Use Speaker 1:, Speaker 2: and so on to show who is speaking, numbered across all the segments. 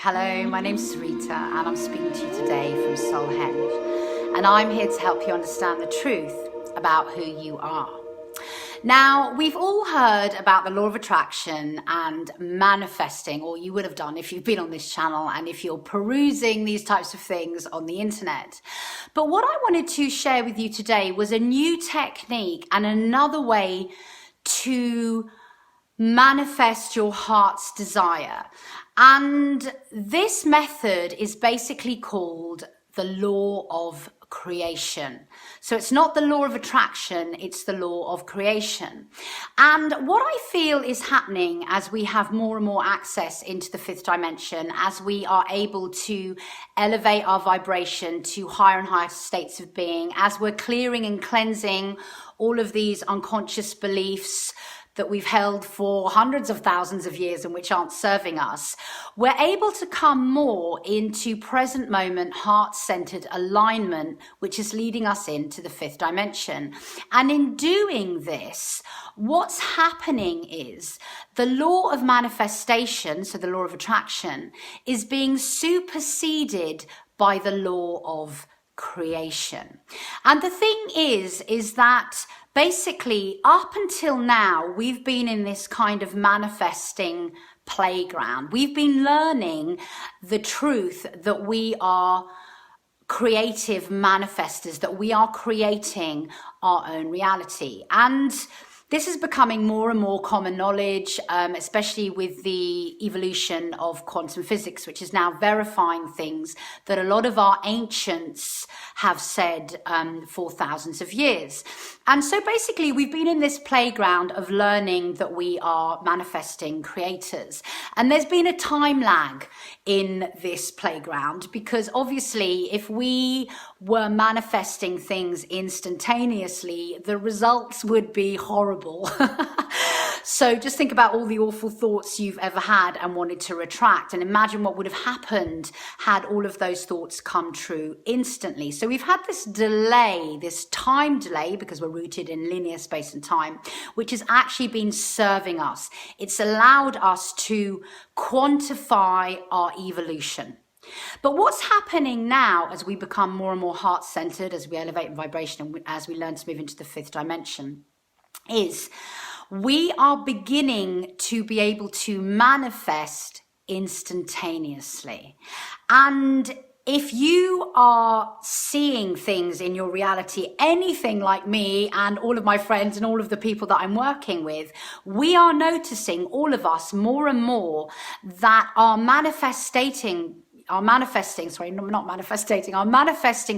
Speaker 1: Hello, my name's Sarita and I'm speaking to you today from Soulhenge, and I'm here to help you understand the truth about who you are. Now, we've all heard about the law of attraction and manifesting, or you would have done if you've been on this channel and if you're perusing these types of things on the internet. But what I wanted to share with you today was a new technique and another way to manifest your heart's desire. And this method is basically called the law of creation. So it's not the law of attraction, it's the law of creation. And what I feel is happening as we have more and more access into the fifth dimension, as we are able to elevate our vibration to higher and higher states of being, as we're clearing and cleansing all of these unconscious beliefs that we've held for hundreds of thousands of years and which aren't serving us, we're able to come more into present moment, heart-centered alignment, which is leading us into the fifth dimension. And in doing this, what's happening is the law of manifestation, so the law of attraction, is being superseded by the law of creation. And the thing is that basically, up until now, we've been in this kind of manifesting playground. We've been learning the truth that we are creative manifestors, that we are creating our own reality. And this is becoming more and more common knowledge, especially with the evolution of quantum physics, which is now verifying things that a lot of our ancients have said for thousands of years. And so basically, we've been in this playground of learning that we are manifesting creators. And there's been a time lag in this playground, because obviously, if we were manifesting things instantaneously, the results would be horrible. So just think about all the awful thoughts you've ever had and wanted to retract, and imagine what would have happened had all of those thoughts come true instantly. So we've had this delay, this time delay, because we're rooted in linear space and time, which has actually been serving us. It's allowed us to quantify our evolution. But what's happening now as we become more and more heart-centered, as we elevate in vibration, and as we learn to move into the fifth dimension, is we are beginning to be able to manifest instantaneously. And if you are seeing things in your reality, anything like me and all of my friends and all of the people that I'm working with, we are noticing, all of us, more and more, that our manifesting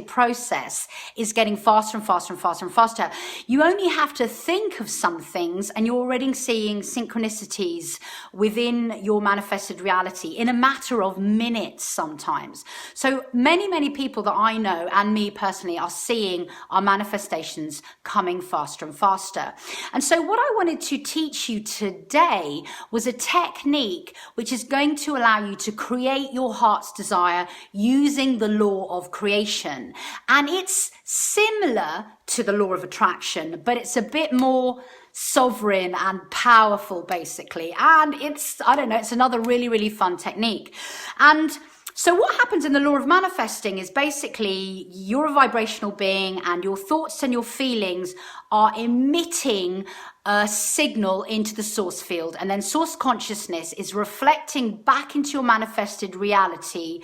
Speaker 1: process is getting faster and faster and faster and faster. You only have to think of some things and you're already seeing synchronicities within your manifested reality in a matter of minutes sometimes. So many people that I know, and me personally, are seeing our manifestations coming faster and faster. And so what I wanted to teach you today was a technique which is going to allow you to create your heart's desire using the law of creation. And it's similar to the law of attraction, but it's a bit more sovereign and powerful, basically. And it's another really fun technique. And so what happens in the law of manifesting is basically you're a vibrational being, and your thoughts and your feelings are emitting a signal into the source field, and then source consciousness is reflecting back into your manifested reality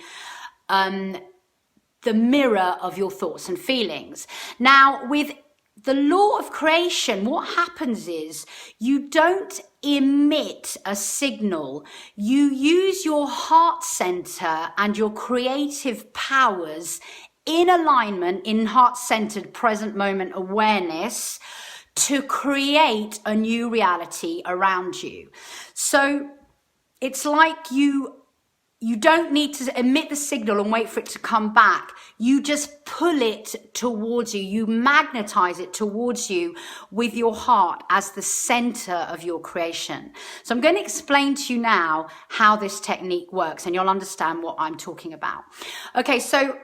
Speaker 1: the mirror of your thoughts and feelings. Now, with the law of creation, what happens is you don't emit a signal. You use your heart center and your creative powers in alignment, in heart-centered present moment awareness, to create a new reality around you. So it's like you don't need to emit the signal and wait for it to come back. You just pull it towards you. You magnetize it towards you with your heart as the center of your creation. So I'm going to explain to you now how this technique works, and you'll understand what I'm talking about. Okay, so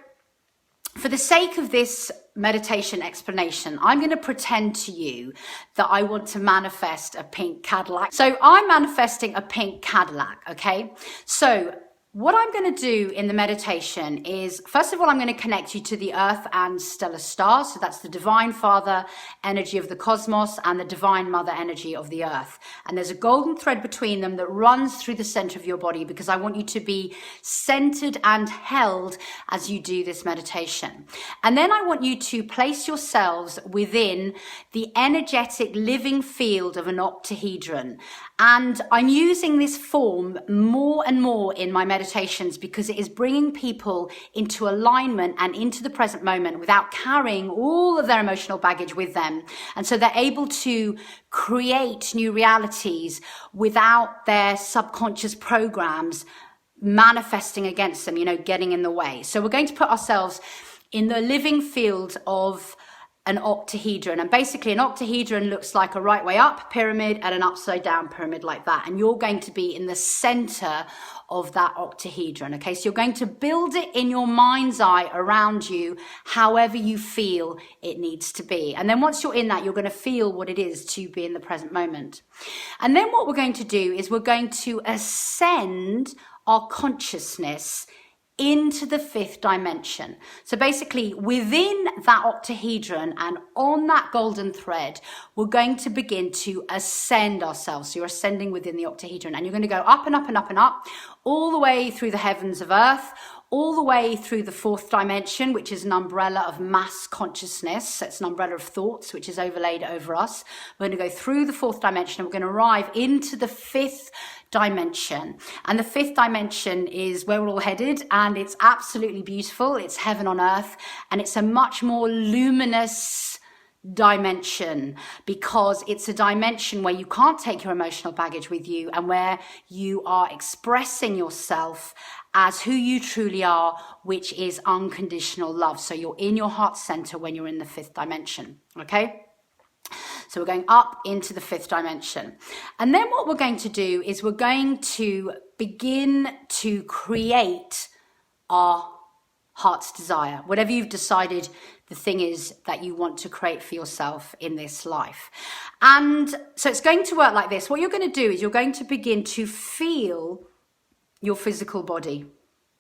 Speaker 1: for the sake of this meditation explanation, I'm going to pretend to you that I want to manifest a pink Cadillac. So I'm manifesting a pink Cadillac, okay? So What I'm going to do in the meditation is, first of all, I'm going to connect you to the earth and stellar stars. So that's the divine father energy of the cosmos and the divine mother energy of the earth. And there's a golden thread between them that runs through the center of your body, because I want you to be centered and held as you do this meditation. And then I want you to place yourselves within the energetic living field of an octahedron. And I'm using this form more and more in my meditations because it is bringing people into alignment and into the present moment without carrying all of their emotional baggage with them. And so they're able to create new realities without their subconscious programs manifesting against them, getting in the way. So we're going to put ourselves in the living field of an octahedron. And basically an octahedron looks like a right way up pyramid and an upside down pyramid like that. And you're going to be in the center of that octahedron. Okay, so you're going to build it in your mind's eye around you, however you feel it needs to be. And then once you're in that, you're going to feel what it is to be in the present moment. And then what we're going to do is we're going to ascend our consciousness into the fifth dimension. So basically within that octahedron and on that golden thread, we're going to begin to ascend ourselves. So you're ascending within the octahedron and you're going to go up and up and up and up, all the way through the heavens of earth, all the way through the fourth dimension, which is an umbrella of mass consciousness. It's an umbrella of thoughts, which is overlaid over us. We're going to go through the fourth dimension and we're going to arrive into the fifth dimension. And the fifth dimension is where we're all headed, and it's absolutely beautiful. It's heaven on earth, and it's a much more luminous dimension because it's a dimension where you can't take your emotional baggage with you and where you are expressing yourself as who you truly are, which is unconditional love. So you're in your heart center when you're in the fifth dimension. Okay? So we're going up into the fifth dimension. And then what we're going to do is we're going to begin to create our heart's desire, whatever you've decided the thing is that you want to create for yourself in this life. And so it's going to work like this. What you're going to do is you're going to begin to feel your physical body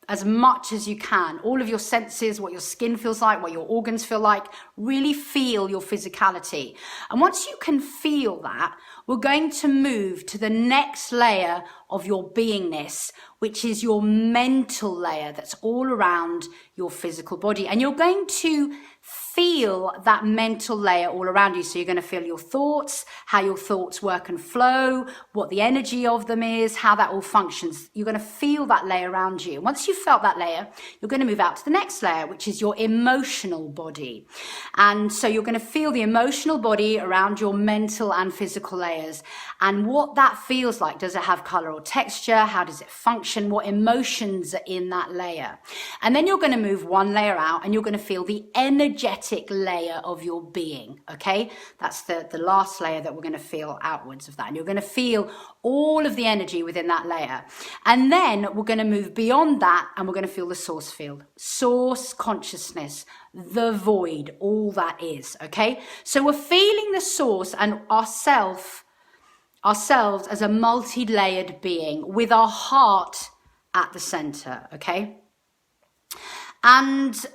Speaker 1: as much as you can. All of your senses, what your skin feels like, what your organs feel like, really feel your physicality. And once you can feel that, we're going to move to the next layer of your beingness, which is your mental layer that's all around your physical body. And you're going to feel that mental layer all around you. So you're going to feel your thoughts, how your thoughts work and flow, what the energy of them is, how that all functions. You're going to feel that layer around you. Once you've felt that layer, you're going to move out to the next layer, which is your emotional body. And so you're going to feel the emotional body around your mental and physical layers. And what that feels like. Does it have color or texture? How does it function? What emotions are in that layer? And then you're going to move one layer out and you're going to feel the energetic layer of your being. Okay, that's the last layer that we're going to feel outwards of that. And you're going to feel all of the energy within that layer. And then we're going to move beyond that and we're going to feel the source field, source consciousness, the void, all that is. Okay, so we're feeling the source and ourselves as a multi-layered being with our heart at the center. Okay, and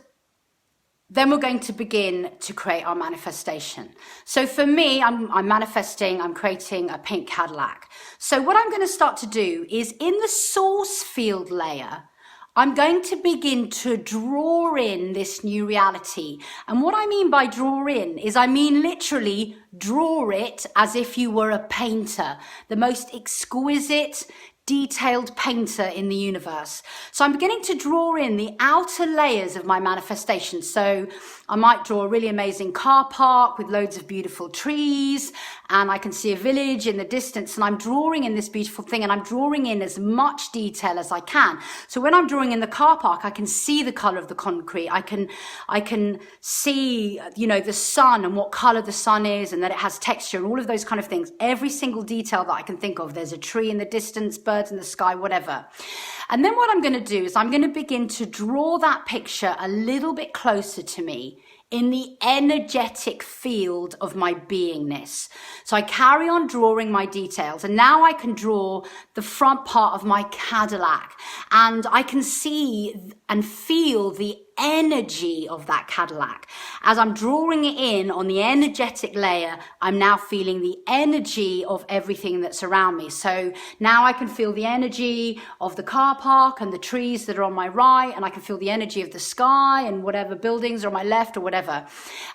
Speaker 1: then we're going to begin to create our manifestation. So for me, I'm manifesting, I'm creating a pink Cadillac. So what I'm going to start to do is in the source field layer, I'm going to begin to draw in this new reality. And what I mean by draw in is I mean literally draw it as if you were a painter, the most exquisite, detailed painter in the universe. So I'm beginning to draw in the outer layers of my manifestation. So I might draw a really amazing car park with loads of beautiful trees, and I can see a village in the distance, and I'm drawing in this beautiful thing, and I'm drawing in as much detail as I can. So when I'm drawing in the car park, I can see the color of the concrete. I can see, the sun and what color the sun is, and that it has texture and all of those kind of things. Every single detail that I can think of. There's a tree in the distance, birds in the sky, whatever. And then what I'm going to do is I'm going to begin to draw that picture a little bit closer to me in the energetic field of my beingness. So I carry on drawing my details, and now I can draw the front part of my Cadillac, and I can see and feel the energy of that Cadillac. As I'm drawing it in on the energetic layer, I'm now feeling the energy of everything that's around me. So now I can feel the energy of the car park and the trees that are on my right, and I can feel the energy of the sky and whatever buildings are on my left or whatever.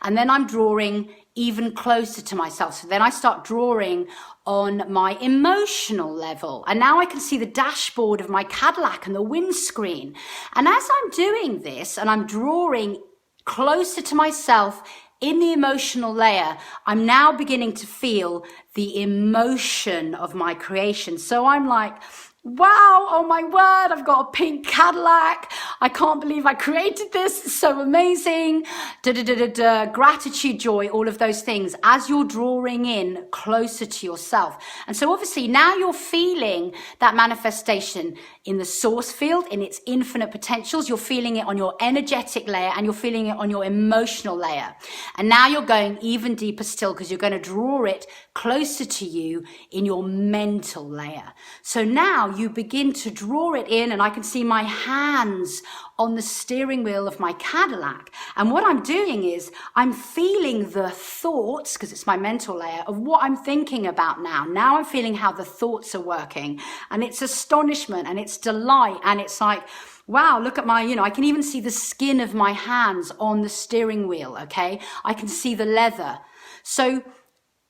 Speaker 1: And then I'm drawing even closer to myself. So then I start drawing on my emotional level. And now I can see the dashboard of my Cadillac and the windscreen. And as I'm doing this and I'm drawing closer to myself in the emotional layer, I'm now beginning to feel the emotion of my creation. So I'm like, wow, oh my word, I've got a pink Cadillac. I can't believe I created this. It's so amazing. Gratitude, joy, all of those things as you're drawing in closer to yourself. And so obviously now you're feeling that manifestation in the source field, in its infinite potentials. You're feeling it on your energetic layer, and you're feeling it on your emotional layer. And now you're going even deeper still, because you're going to draw it closer to you in your mental layer. So now you begin to draw it in, and I can see my hands on the steering wheel of my Cadillac. And what I'm doing is I'm feeling the thoughts, because it's my mental layer, of what I'm thinking about now. Now I'm feeling how the thoughts are working, and it's astonishment and it's delight, and it's like, wow, look at my, I can even see the skin of my hands on the steering wheel, okay? I can see the leather. So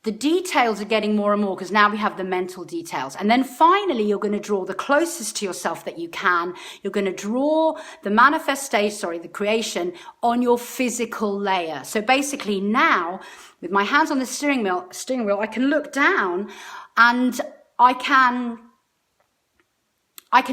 Speaker 1: the details are getting more and more, because now we have the mental details. And then finally, you're going to draw the closest to yourself that you can. You're going to draw the the creation on your physical layer. So basically now, with my hands on the steering wheel, I can look down, and I can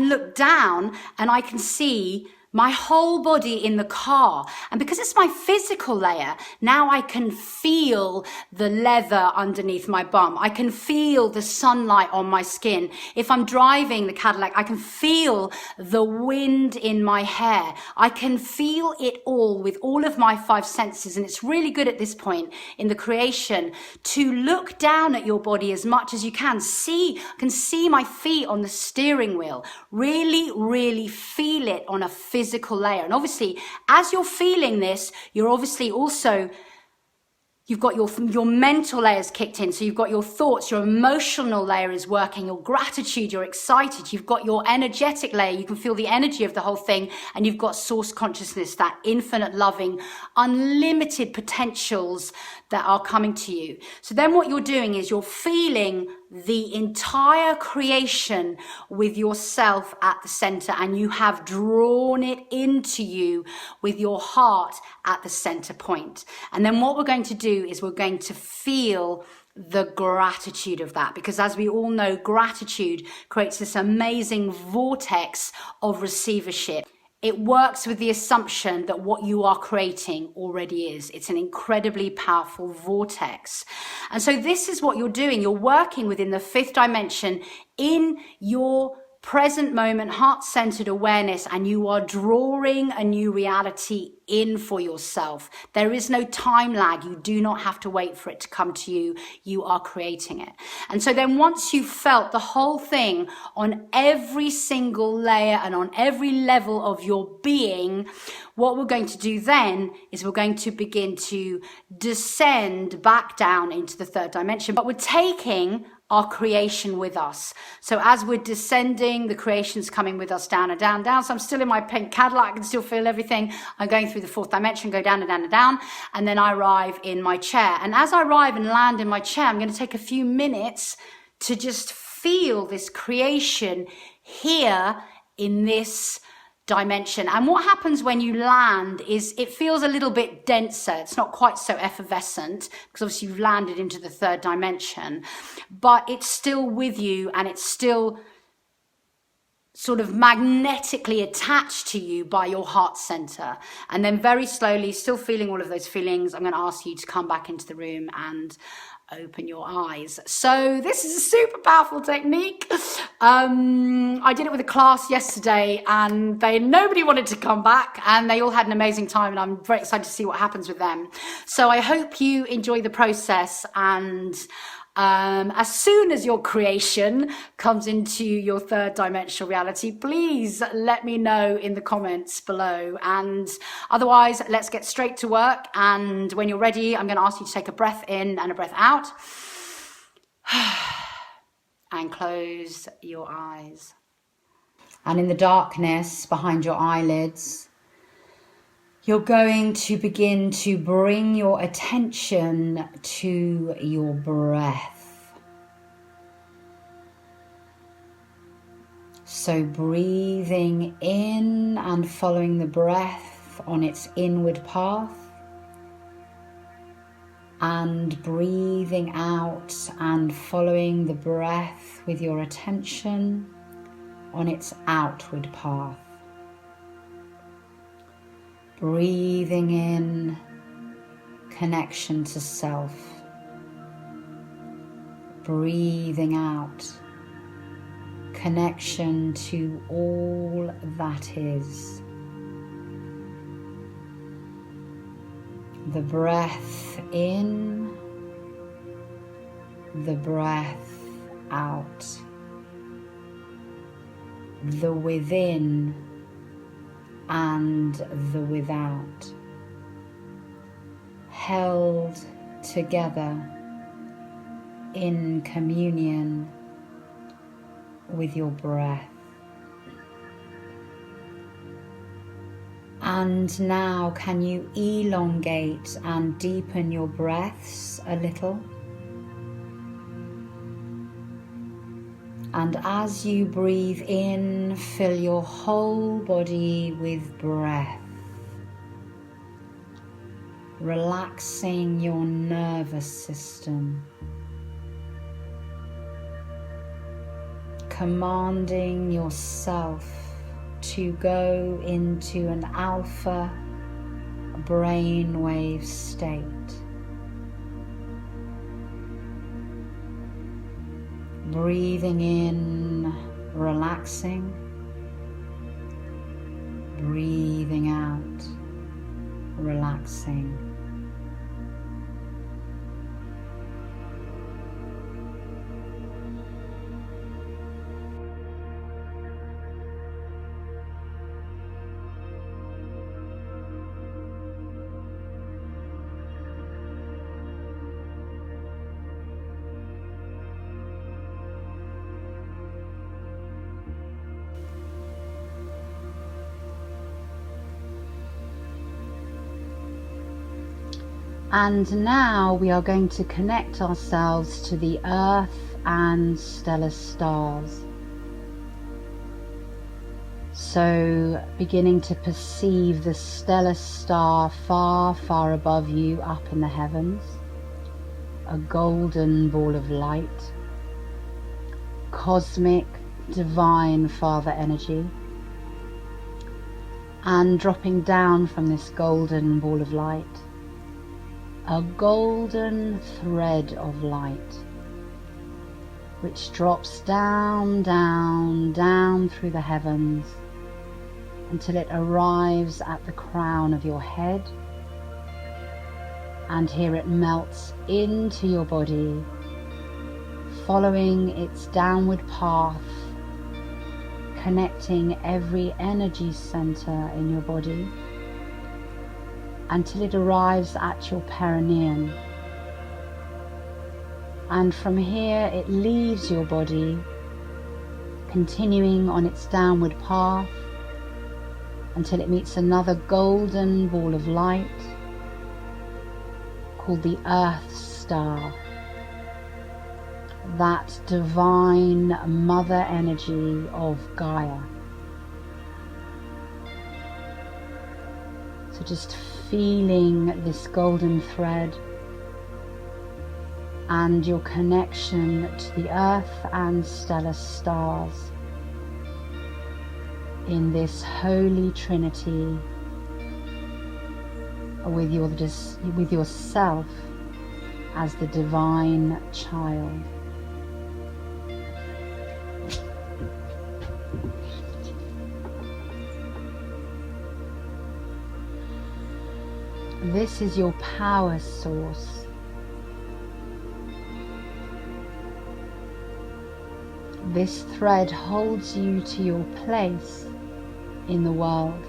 Speaker 1: look down and I can see my whole body in the car. And because it's my physical layer, now I can feel the leather underneath my bum. I can feel the sunlight on my skin. If I'm driving the Cadillac, I can feel the wind in my hair. I can feel it all with all of my five senses. And it's really good at this point in the creation to look down at your body as much as you can. I can see my feet on the steering wheel. Really, really feel it on a physical layer. And obviously, as you're feeling this, you're obviously also, you've got your mental layers kicked in. So you've got your thoughts, your emotional layer is working, your gratitude, you're excited. You've got your energetic layer. You can feel the energy of the whole thing. And you've got source consciousness, that infinite loving, unlimited potentials that are coming to you. So then what you're doing is you're feeling the entire creation with yourself at the center, and you have drawn it into you with your heart at the center point. And then what we're going to do is we're going to feel the gratitude of that, because as we all know, gratitude creates this amazing vortex of receivership. It works with the assumption that what you are creating already is. It's an incredibly powerful vortex. And so this is what you're doing. You're working within the fifth dimension in your present moment, heart-centered awareness, and you are drawing a new reality in for yourself. There is no time lag. You do not have to wait for it to come to you. You are creating it. And so then once you've felt the whole thing on every single layer and on every level of your being, what we're going to do then is we're going to begin to descend back down into the third dimension. But we're taking our creation with us. So as we're descending, the creation's coming with us down and down, down. So I'm still in my pink Cadillac, I can still feel everything. I'm going through the fourth dimension, go down and down and down. And then I arrive in my chair. And as I arrive and land in my chair, I'm going to take a few minutes to just feel this creation here in this dimension. And what happens when you land is it feels a little bit denser. It's not quite so effervescent, because obviously you've landed into the third dimension, but it's still with you, and it's still sort of magnetically attached to you by your heart center. And then very slowly, still feeling all of those feelings, I'm going to ask you to come back into the room, and open your eyes. So this is a super powerful technique. I did it with a class yesterday and nobody wanted to come back, and they all had an amazing time, and I'm very excited to see what happens with them. So I hope you enjoy the process, and as soon as your creation comes into your third dimensional reality, please let me know in the comments below. And otherwise, let's get straight to work. And when you're ready, I'm going to ask you to take a breath in and a breath out. And close your eyes. And in the darkness behind your eyelids, you're going to begin to bring your attention to your breath. So breathing in and following the breath on its inward path, and breathing out and following the breath with your attention on its outward path. Breathing in, connection to self. Breathing out, connection to all that is. The breath in, the breath out. The within and the without, held together in communion with your breath. And now, can you elongate and deepen your breaths a little? And as you breathe in, fill your whole body with breath, relaxing your nervous system, commanding yourself to go into an alpha brainwave state. Breathing in, relaxing. Breathing out, relaxing. And now we are going to connect ourselves to the Earth and stellar stars. So beginning to perceive the stellar star far, far above you up in the heavens, a golden ball of light, cosmic, divine Father energy, and dropping down from this golden ball of light, a golden thread of light which drops down, down, down through the heavens until it arrives at the crown of your head, and here it melts into your body, following its downward path, connecting every energy center in your body until it arrives at your perineum. And from here it leaves your body, continuing on its downward path until it meets another golden ball of light called the Earth Star, that divine mother energy of Gaia. So just feeling this golden thread and your connection to the Earth and stellar stars in this holy trinity with yourself as the divine child. This is your power source. This thread holds you to your place in the world.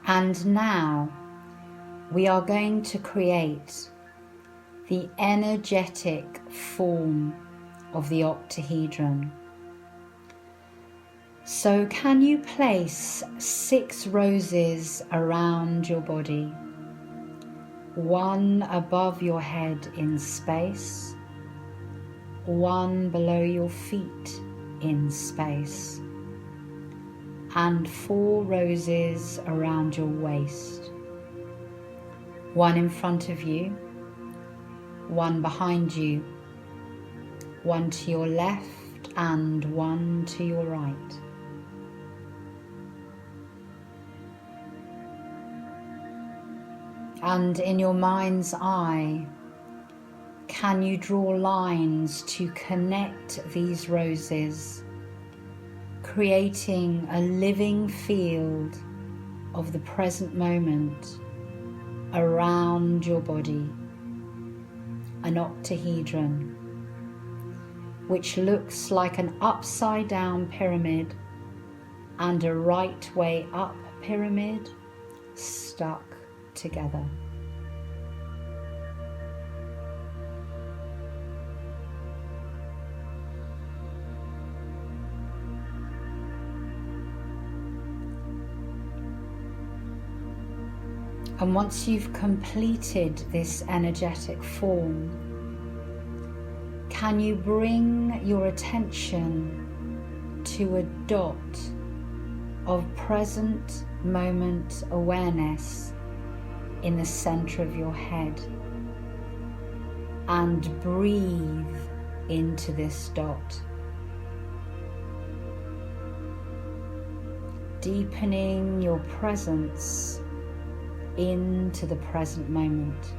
Speaker 1: And now we are going to create the energetic form of the octahedron. So can you place 6 roses around your body, 1 above your head in space, 1 below your feet in space, and 4 roses around your waist, 1 in front of you, 1 behind you, 1 to your left and 1 to your right. And in your mind's eye, can you draw lines to connect these roses, creating a living field of the present moment around your body, an octahedron, which looks like an upside down pyramid and a right way up pyramid stuck together. And once you've completed this energetic form, can you bring your attention to a dot of present moment awareness in the center of your head, and breathe into this dot, deepening your presence into the present moment.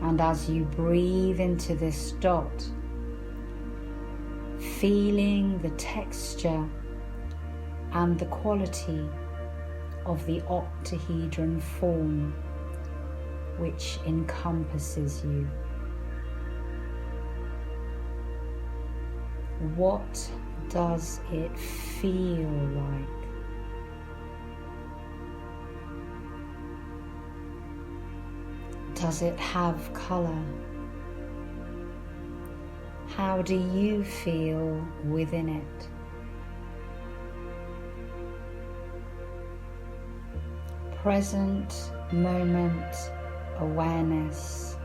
Speaker 1: And as you breathe into this dot, feeling the texture and the quality of the octahedron form which encompasses you. What does it feel like? Does it have color? How do you feel within it? Present moment awareness.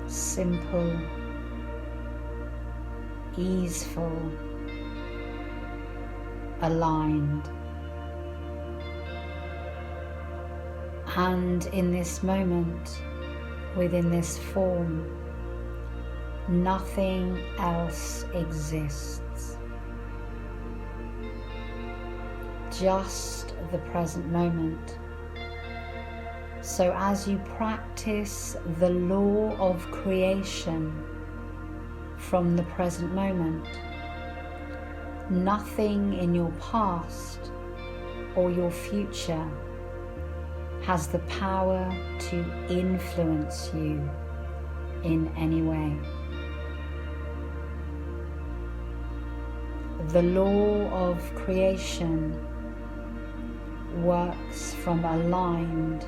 Speaker 1: Simple, easeful, aligned. And in this moment, within this form, nothing else exists. Just the present moment. So as you practice the law of creation from the present moment, nothing in your past or your future has the power to influence you in any way. The law of creation works from aligned,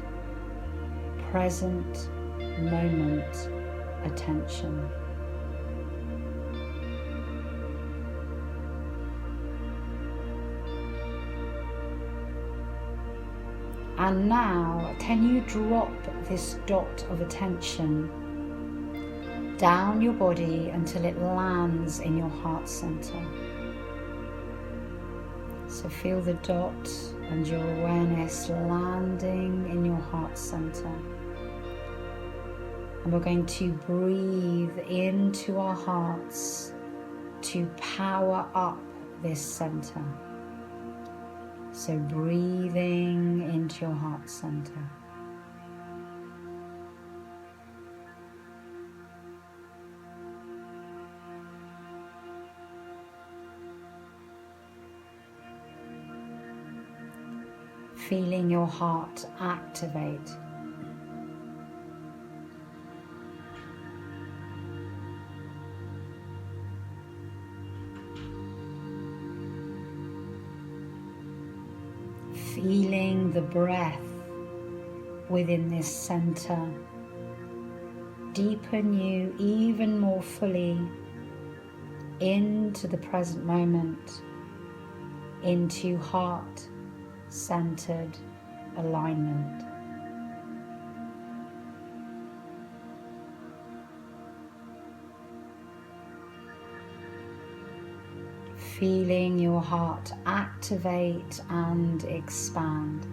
Speaker 1: present moment attention. And now, can you drop this dot of attention down your body until it lands in your heart center? So feel the dot and your awareness landing in your heart center. And we're going to breathe into our hearts to power up this center. So breathing into your heart center. Feeling your heart activate. Feeling the breath within this center deepen you even more fully into the present moment, into heart-centered alignment. Feeling your heart activate and expand.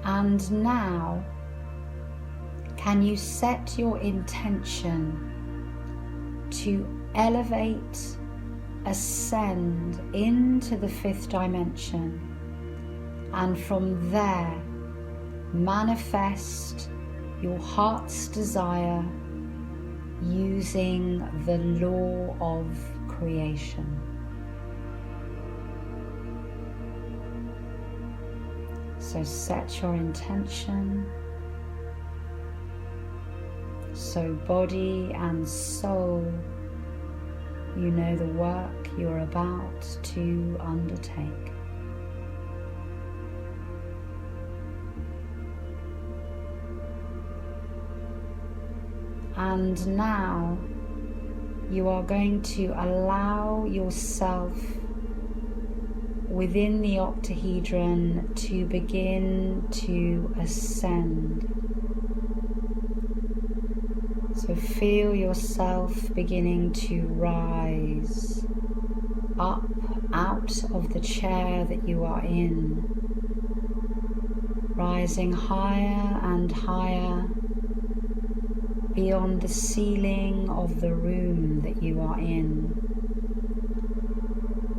Speaker 1: And now, can you set your intention to elevate, ascend into the fifth dimension, and from there manifest your heart's desire using the law of creation? So set your intention. So body and soul, you know the work you're about to undertake. And now you are going to allow yourself within the octahedron to begin to ascend. So feel yourself beginning to rise up out of the chair that you are in, rising higher and higher beyond the ceiling of the room that you are in,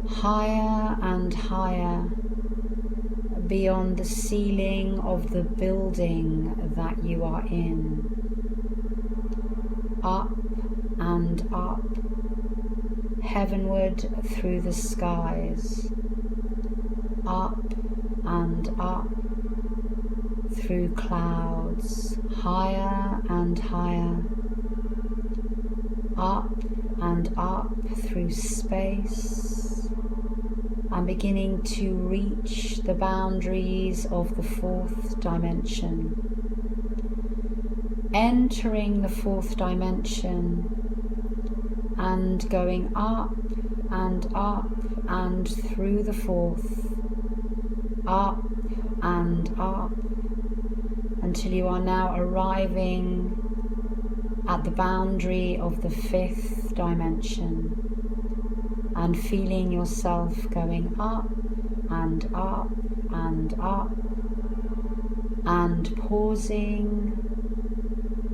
Speaker 1: higher and higher beyond the ceiling of the building that you are in, up and up, heavenward through the skies, up and up through clouds, higher and higher, up and up through space, and beginning to reach the boundaries of the fourth dimension. Entering the fourth dimension and going up and through the fourth, up and up, until you are now arriving at the boundary of the fifth dimension and feeling yourself going up and up and up, and pausing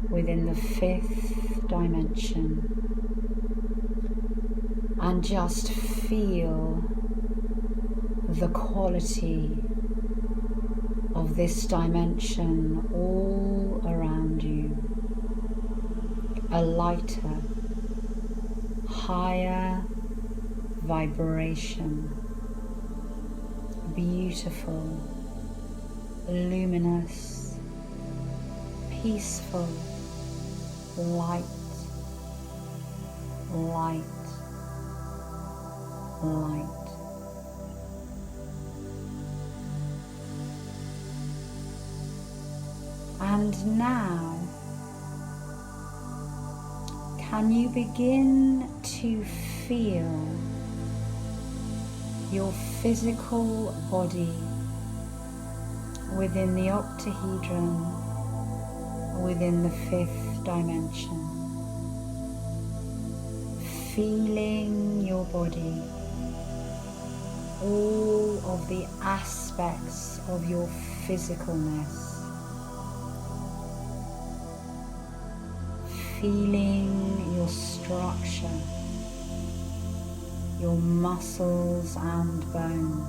Speaker 1: within the fifth dimension, and just feel the quality of this dimension all around you. A lighter, higher vibration, beautiful, luminous, peaceful, light, light, light. And now, can you begin to feel your physical body within the octahedron, within the fifth dimension? Feeling your body, all of the aspects of your physicalness. Feeling your structure, your muscles and bones.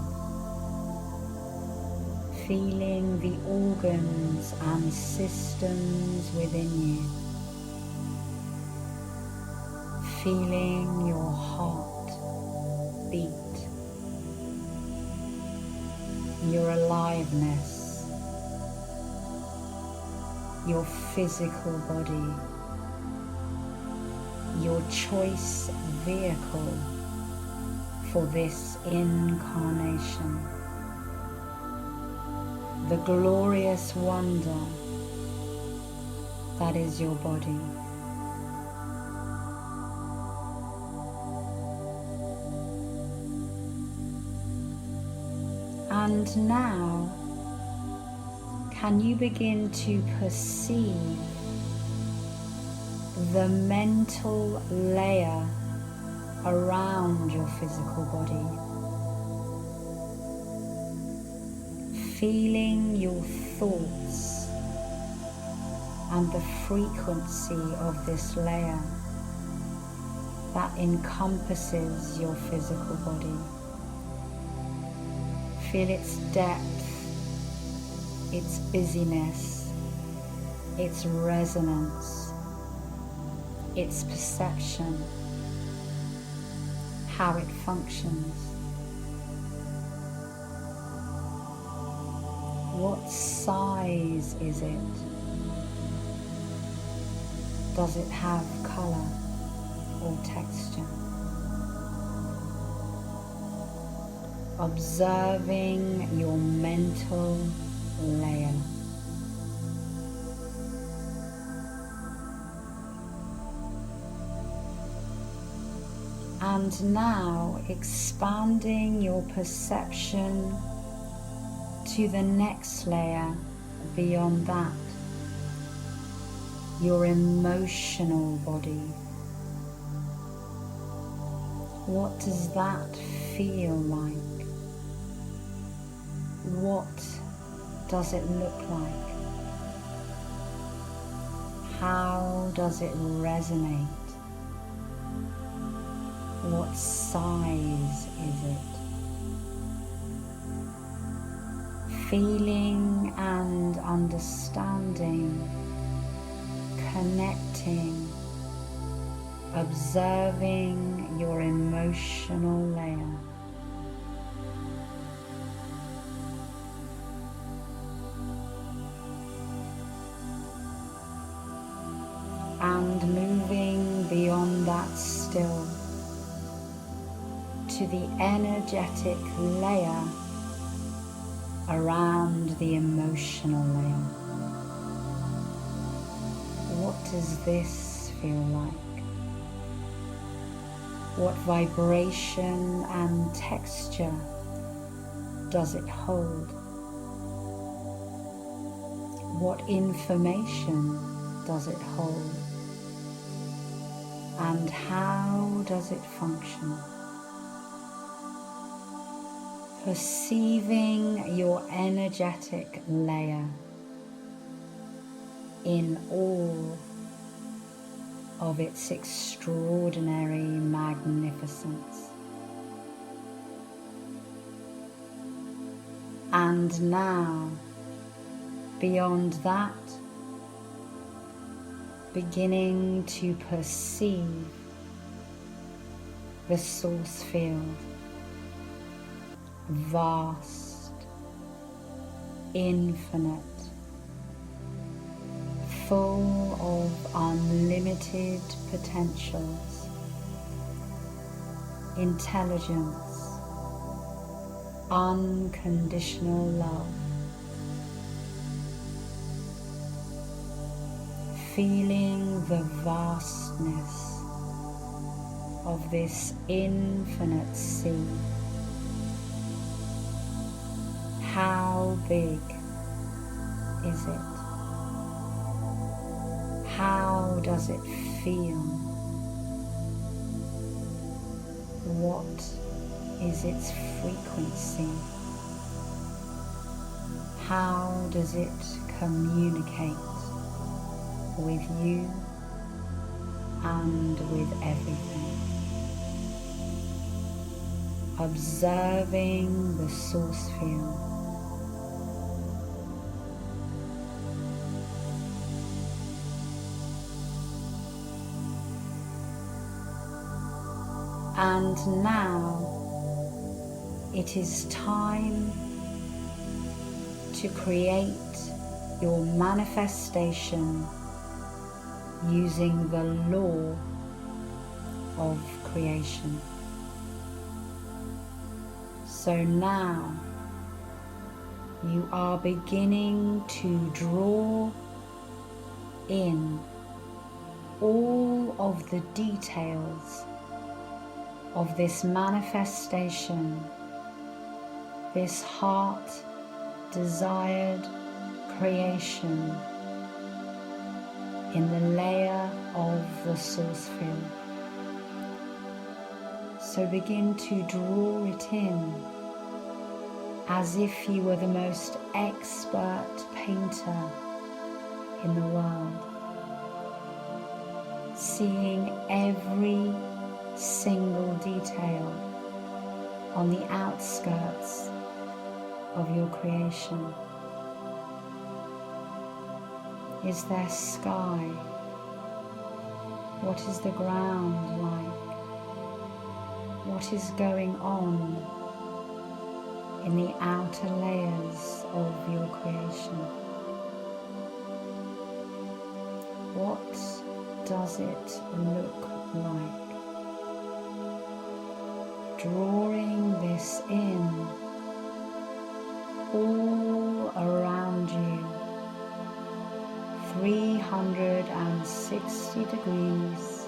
Speaker 1: Feeling the organs and systems within you. Feeling your heart beat, your aliveness, your physical body, your choice vehicle for this incarnation, the glorious wonder that is your body. And now, can you begin to perceive the mental layer around your physical body? Feeling your thoughts and the frequency of this layer that encompasses your physical body. Feel its depth, its busyness, its resonance, its perception, how it functions. What size is it? Does it have color or texture? Observing your mental layer. And now expanding your perception to the next layer beyond that, your emotional body. What does that feel like? What does it look like? How does it resonate? What size is it? Feeling and understanding, connecting, observing your emotional layer. And moving beyond that still to the energetic layer around the emotional layer. What does this feel like? What vibration and texture does it hold? What information does it hold? And how does it function? Perceiving your energetic layer in all of its extraordinary magnificence. And now, beyond that, beginning to perceive the source field, vast, infinite, full of unlimited potentials, intelligence, unconditional love. Feeling the vastness of this infinite sea. How big is it? How does it feel? What is its frequency? How does it communicate with you and with everything? Observing the source field. And now it is time to create your manifestation using the law of creation. So now you are beginning to draw in all of the details of this manifestation, this heart desired creation in the layer of the source field. So begin to draw it in as if you were the most expert painter in the world, seeing every single detail on the outskirts of your creation. Is there sky? What is the ground like? What is going on in the outer layers of your creation? What does it look like? Drawing this in all around you, 360 degrees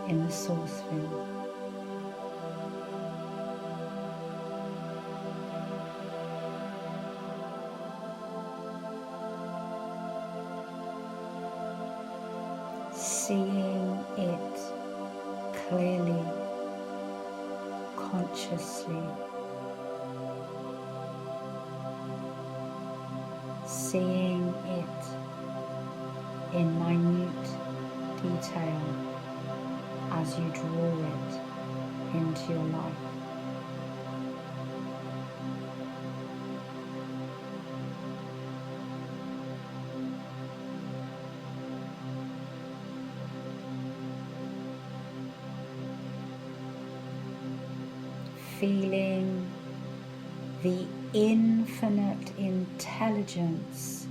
Speaker 1: in the source field. Seeing it clearly, consciously, seeing it in minute detail as you draw it into your life. Feeling the infinite intelligence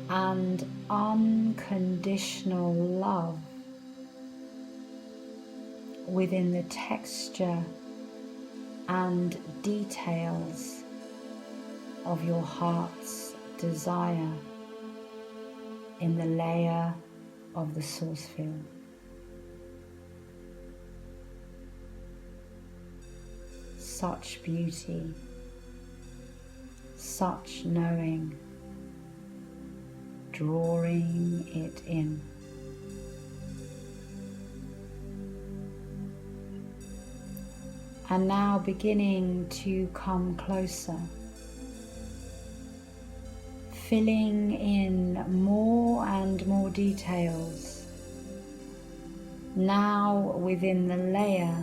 Speaker 1: and unconditional love within the texture and details of your heart's desire in the layer of the source field. Such beauty, such knowing, drawing it in. And now beginning to come closer, filling in more and more details, now within the layer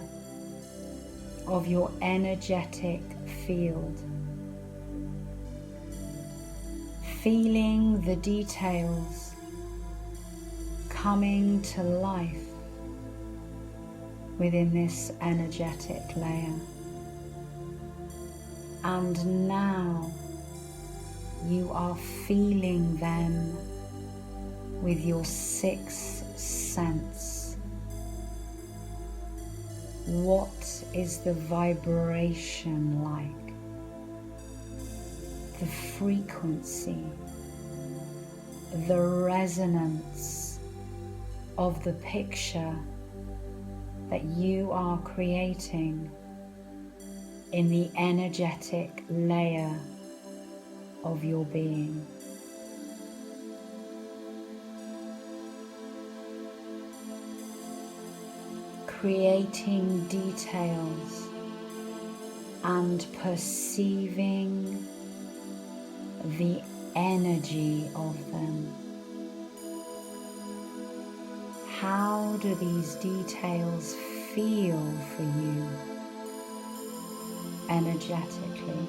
Speaker 1: of your energetic field. Feeling the details coming to life within this energetic layer. And now you are feeling them with your sixth sense. What is the vibration like? The frequency, the resonance of the picture that you are creating in the energetic layer of your being. Creating details and perceiving the energy of them. How do these details feel for you energetically?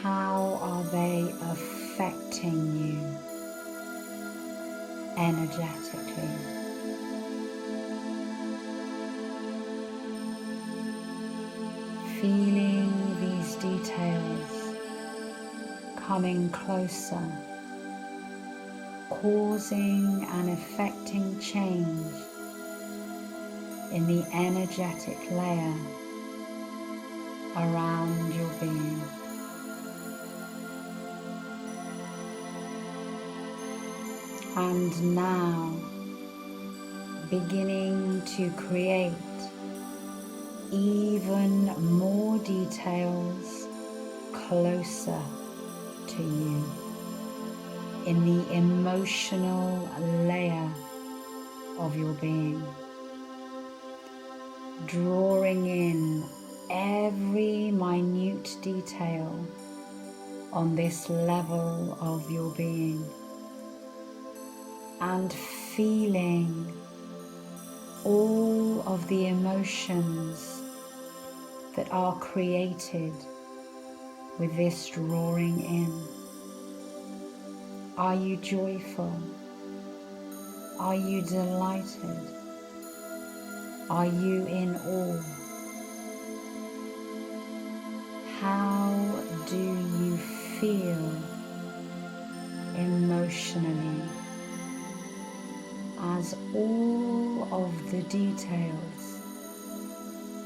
Speaker 1: How are they affecting you energetically? Feeling these details coming closer, causing and affecting change in the energetic layer around your being. And now, beginning to create even more details closer to you in the emotional layer of your being, drawing in every minute detail on this level of your being, and feeling all of the emotions that are created with this drawing in. Are you joyful? Are you delighted? Are you in awe? How do you feel emotionally as all of the details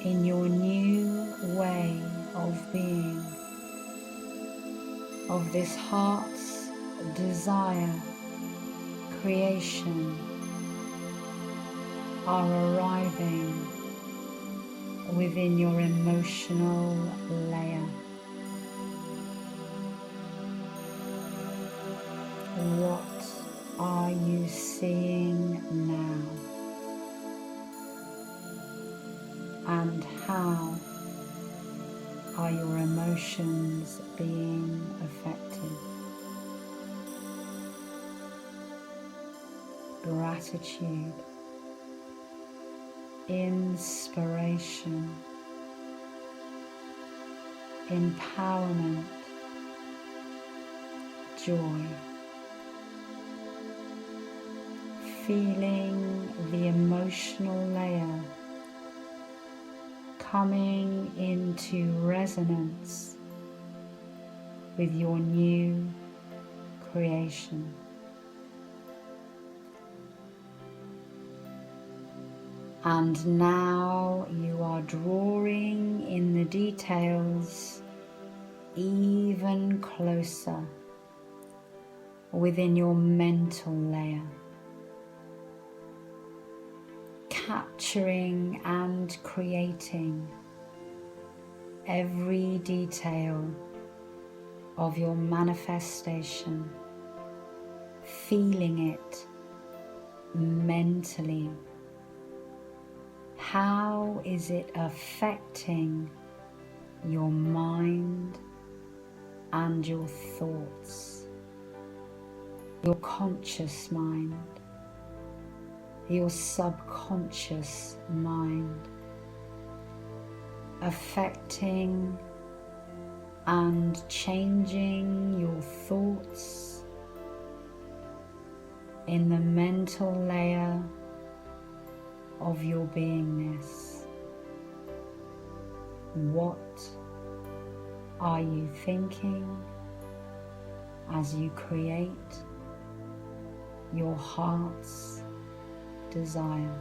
Speaker 1: in your new way of being, of this heart's desire, creation, are arriving within your emotional layer? What are you seeing now? And how are your emotions being affected? Gratitude, inspiration, empowerment, joy. Feeling the emotional layer coming into resonance with your new creation. And now you are drawing in the details even closer within your mental layer, capturing and creating every detail of your manifestation, feeling it mentally. How is it affecting your mind and your thoughts, your conscious mind, your subconscious mind, affecting and changing your thoughts in the mental layer of your beingness? What are you thinking as you create your heart's desire.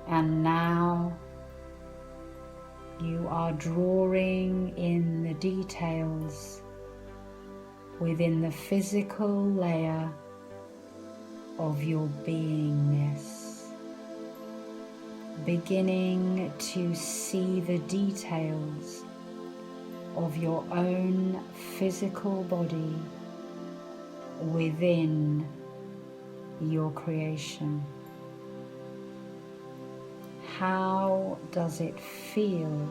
Speaker 1: And now you are drawing in the details within the physical layer of your beingness, beginning to see the details of your own physical body within your creation. How does it feel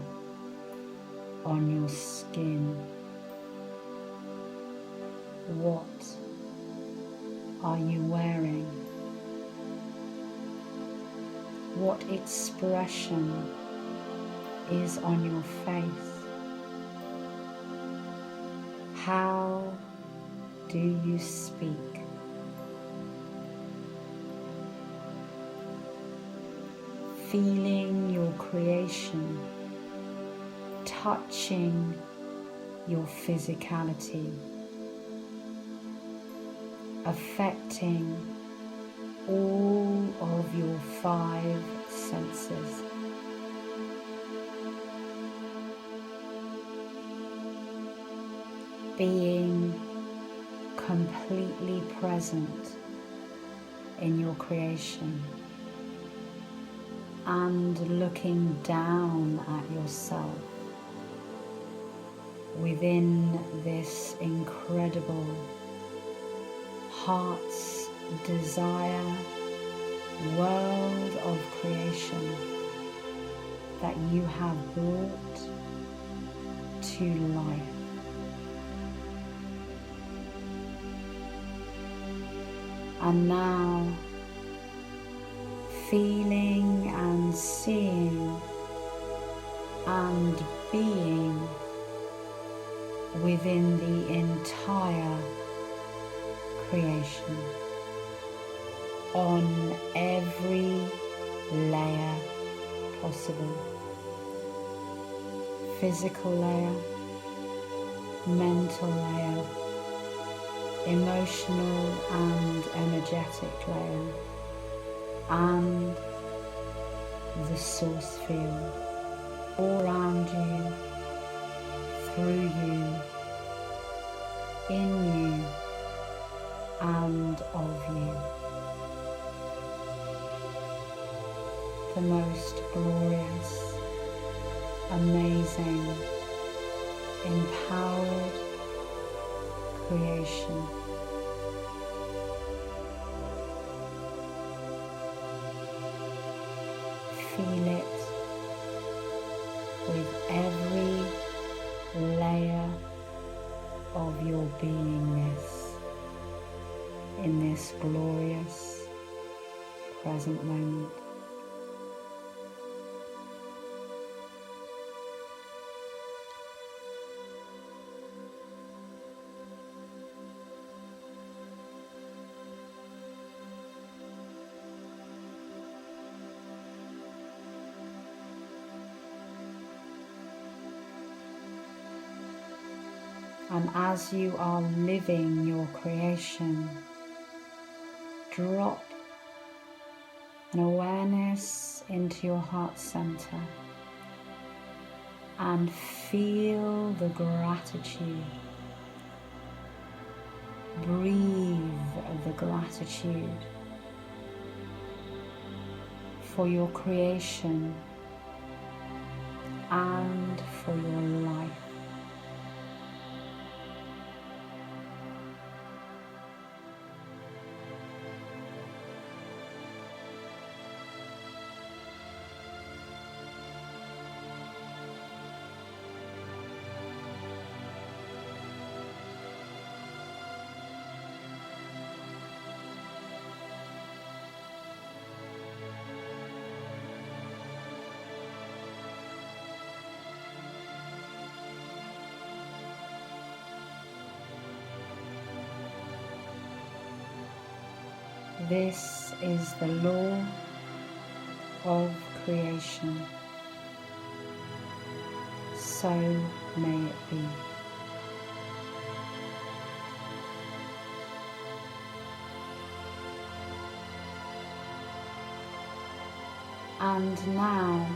Speaker 1: on your skin? What are you wearing? What expression is on your face? How do you speak? Feeling your creation touching your physicality, affecting all of your 5 senses. Being completely present in your creation and looking down at yourself within this incredible heart's desire world of creation that you have brought to life. And now, feeling and seeing and being within the entire creation on every layer possible. Physical layer, mental layer, emotional and energetic layer, and the source field all around you, through you, in you, and of you. The most glorious, amazing, empowered creation. Feel it with every layer of your beingness in this glorious present moment. And as you are living your creation, drop an awareness into your heart center and feel the gratitude. Breathe the gratitude for your creation and for your life. This is the law of creation. So may it be. And now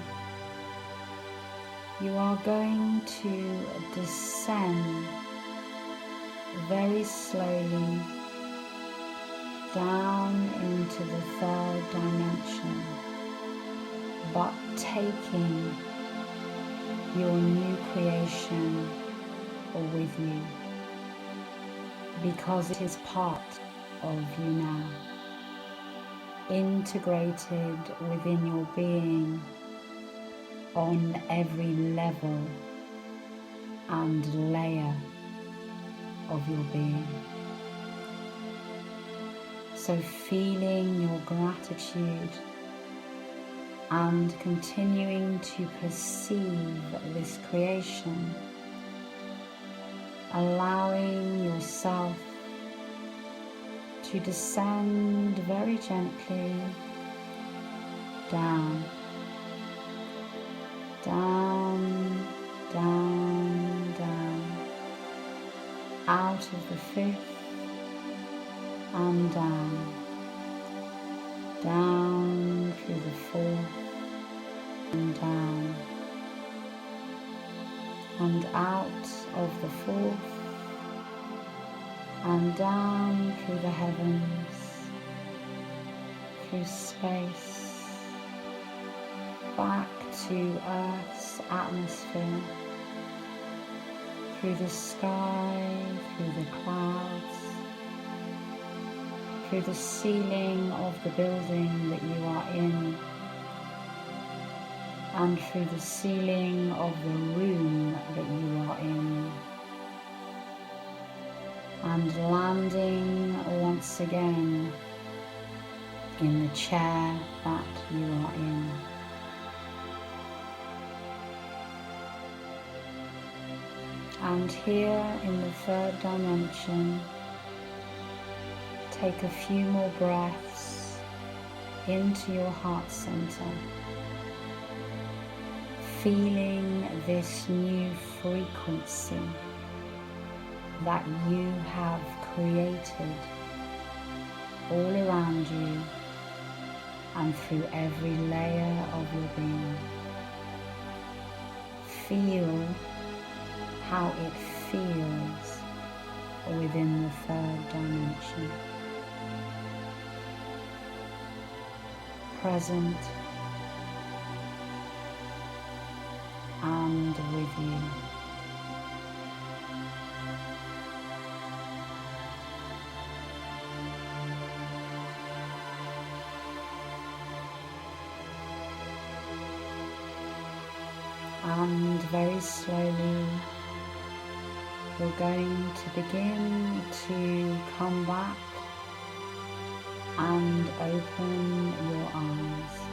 Speaker 1: you are going to descend very slowly down into the third dimension, but taking your new creation with you, because it is part of you now, integrated within your being on every level and layer of your being. So feeling your gratitude and continuing to perceive this creation, allowing yourself to descend very gently down, down, down, down, out of the fifth and down, down through the fourth and down, and out of the fourth and down through the heavens, through space, back to Earth's atmosphere, through the sky, through the clouds, through the ceiling of the building that you are in, and through the ceiling of the room that you are in, and landing once again in the chair that you are in. And here in the third dimension, take a few more breaths into your heart center, feeling this new frequency that you have created all around you and through every layer of your being. Feel how it feels within the third dimension. Present and with you. And very slowly you're going to begin to come back and open your eyes.